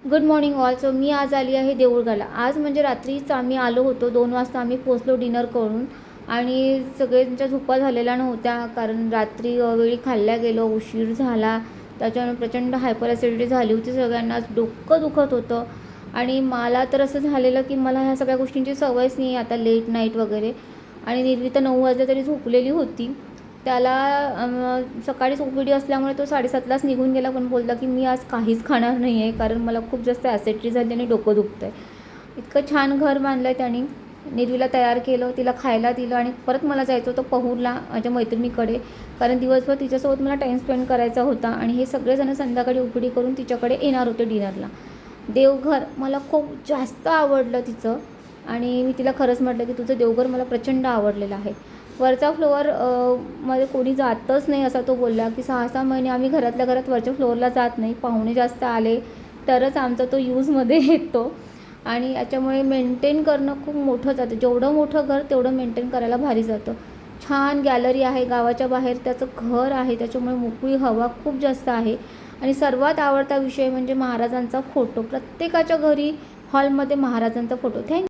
Good morning all. So मी आज आली आहे देऊळगाला. आज म्हणजे रात्रीच आम्ही आलो होतो, 2 वाजता आम्ही पोचलो डिनर करून. आणि सगळ्यांच्या झोपा झालेल्या नव्हत्या, कारण रात्री वेळी खाल्ल्या गेलो, उशीर झाला. त्याच्यामुळे प्रचंड हायपर ॲसिडिटी झाली होती सगळ्यांनाच, डोकं दुखत होतं. आणि मला तर असं झालेलं की मला ह्या सगळ्या गोष्टींची सवयच नाही आहे आता, लेट नाईट वगैरे. आणि निर्वी तर 9 वाजता तरी झोपलेली होती. त्याला सकाळीच ओपीडी असल्यामुळे तो 7:30लाच निघून गेला, पण बोलला की मी आज काहीच खाणार नाही आहे, कारण मला खूप जास्त ॲसिडिटी झाली आणि डोकं दुखतं आहे. इतकं छान घर बांधलं आहे त्याने. निर्वीला तयार केलं, तिला खायला दिलं आणि परत मला जायचं होतं पहूरला माझ्या मैत्रिणीकडे, कारण दिवसभर तिच्यासोबत मला टाईम स्पेंड करायचा होता. आणि हे सगळेजण संध्याकाळी ओपीडी करून तिच्याकडे येणार होते डिनरला. देवघर मला खूप जास्त आवडलं तिचं. आणि मी तिला खरंच म्हटलं की तुझं देवघर मला प्रचंड आवडलेलं आहे. वरचा फ्लोअर मध्ये कोणी जातच नाही असा तो बोलला, की 6-6 महिने आम्ही घरातल्या घरात वरच्या फ्लोअरला जात नाही, पाहुणे जास्त आले तरच आमचा तो यूजमध्ये येतो. आणि याच्यामुळे मेंटेन करणं खूप मोठं जातं, जेवढं मोठं घर तेवढं मेंटेन करायला भारी जातं. छान गॅलरी आहे, गावाच्या बाहेर त्याचं घर आहे, त्याच्यामुळे मोकळी हवा खूप जास्त आहे. आणि सर्वात आवडता विषय म्हणजे महाराजांचा फोटो. प्रत्येकाच्या घरी हॉलमध्ये महाराजांचा फोटो. थँक्यू.